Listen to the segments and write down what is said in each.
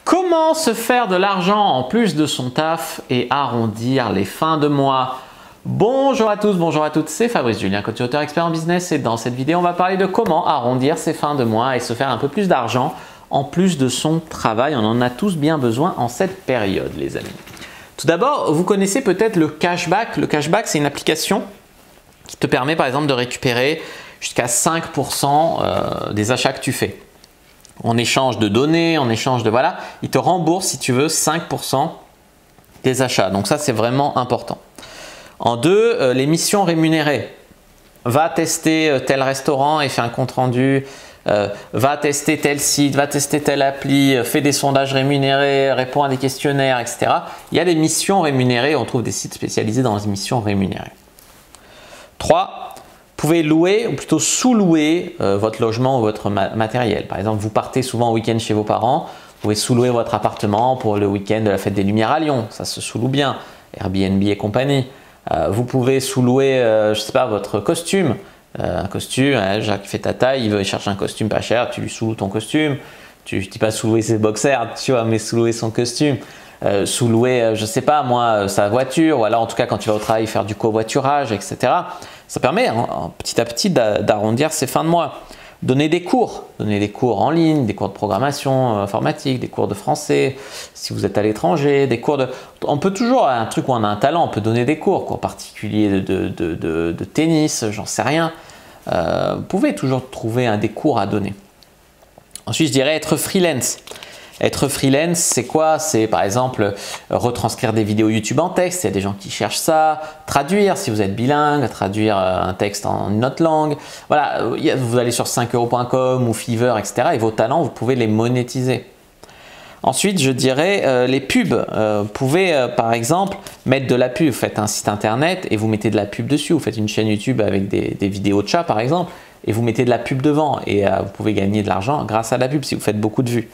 Comment se faire de l'argent en plus de son taf et arrondir les fins de mois? Bonjour à tous, bonjour à toutes, c'est Fabrice Julien, coach auteur expert en business, et dans cette vidéo on va parler de comment arrondir ses fins de mois et se faire un peu plus d'argent en plus de son travail. On en a tous bien besoin en cette période, les amis. Tout d'abord, vous connaissez peut-être le cashback. Le cashback, c'est une application qui te permet par exemple de récupérer jusqu'à 5% des achats que tu fais. En échange de données, en échange de voilà, il te rembourse si tu veux 5% des achats. Donc ça, c'est vraiment important. En deux, les missions rémunérées. Va tester tel restaurant et fais un compte rendu. Va tester tel site, va tester telle appli, fais des sondages rémunérés, réponds à des questionnaires, etc. Il y a des missions rémunérées, on trouve des sites spécialisés dans les missions rémunérées. 3. Vous pouvez louer ou plutôt sous-louer votre logement ou votre matériel. Par exemple, vous partez souvent au week-end chez vos parents, vous pouvez sous-louer votre appartement pour le week-end de la fête des Lumières à Lyon. Ça se sous-loue bien, Airbnb et compagnie. Vous pouvez sous-louer, je sais pas, votre costume. Un costume, Jacques fait ta taille, il veut chercher un costume pas cher, tu lui sous-loues ton costume. Je ne dis pas sous-louer ses boxers, tu vois, mais sous-louer son costume. Sous-louer, je sais pas moi, sa voiture, ou alors en tout cas quand tu vas au travail faire du covoiturage, etc. Ça permet petit à petit d'arrondir ses fins de mois. Donner des cours en ligne, des cours de programmation informatique, des cours de français, si vous êtes à l'étranger, des cours de… On peut toujours, un truc où on a un talent, on peut donner des cours particuliers de tennis, j'en sais rien. Vous pouvez toujours trouver des cours à donner. Ensuite, je dirais être freelance. Être freelance, c'est quoi? C'est par exemple retranscrire des vidéos YouTube en texte, il y a des gens qui cherchent ça, traduire si vous êtes bilingue, traduire un texte en une autre langue. Voilà, vous allez sur 5euros.com ou Fiverr, etc. et vos talents, vous pouvez les monétiser. Ensuite, je dirais les pubs. Vous pouvez par exemple mettre de la pub, vous faites un site internet et vous mettez de la pub dessus, vous faites une chaîne YouTube avec des vidéos de chats par exemple et vous mettez de la pub devant et vous pouvez gagner de l'argent grâce à la pub si vous faites beaucoup de vues.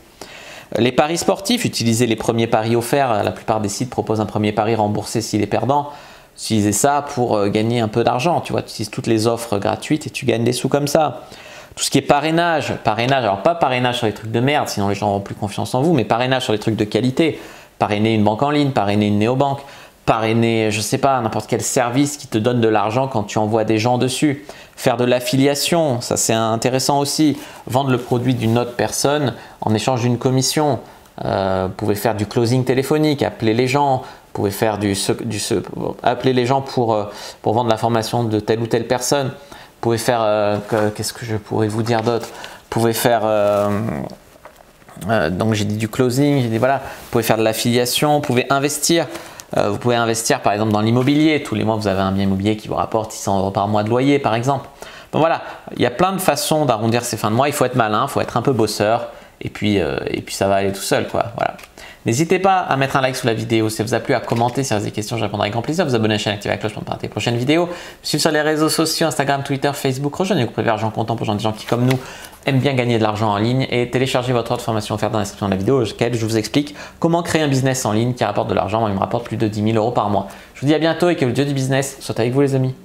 Les paris sportifs, utilisez les premiers paris offerts. La plupart des sites proposent un premier pari remboursé s'il est perdant. Utilisez ça pour gagner un peu d'argent. Tu vois, tu utilises toutes les offres gratuites et tu gagnes des sous comme ça. Tout ce qui est parrainage, alors pas parrainage sur les trucs de merde, sinon les gens n'auront plus confiance en vous, mais parrainage sur les trucs de qualité. Parrainer une banque en ligne, parrainer une néobanque, parrainer, je sais pas, n'importe quel service qui te donne de l'argent quand tu envoies des gens dessus. Faire de l'affiliation, ça c'est intéressant aussi. Vendre le produit d'une autre personne en échange d'une commission. Vous pouvez faire du closing téléphonique, appeler les gens. Vous pouvez faire appeler les gens pour vendre l'information de telle ou telle personne. Vous pouvez faire, qu'est-ce que je pourrais vous dire d'autre? Vous pouvez faire, donc j'ai dit du closing, j'ai dit voilà. Vous pouvez faire de l'affiliation, vous pouvez investir. Vous pouvez investir par exemple dans l'immobilier. Tous les mois, vous avez un bien immobilier qui vous rapporte 600 € par mois de loyer par exemple. Donc voilà, il y a plein de façons d'arrondir ses fins de mois. Il faut être malin, il faut être un peu bosseur et puis ça va aller tout seul, quoi. Voilà. N'hésitez pas à mettre un like sous la vidéo si ça vous a plu, à commenter si vous avez des questions, je répondrai avec grand plaisir. Vous abonner à la chaîne, activer la cloche pour ne pas rater les prochaines vidéos. Suivez sur les réseaux sociaux, Instagram, Twitter, Facebook. Rejoignez le groupe Argent Comptant pour des gens qui, comme nous, aiment bien gagner de l'argent en ligne, et téléchargez votre offre formation offerte dans la description de la vidéo, auquel je vous explique comment créer un business en ligne qui rapporte de l'argent. Moi, il me rapporte plus de 10 000 € par mois. Je vous dis à bientôt et que le dieu du business soit avec vous, les amis.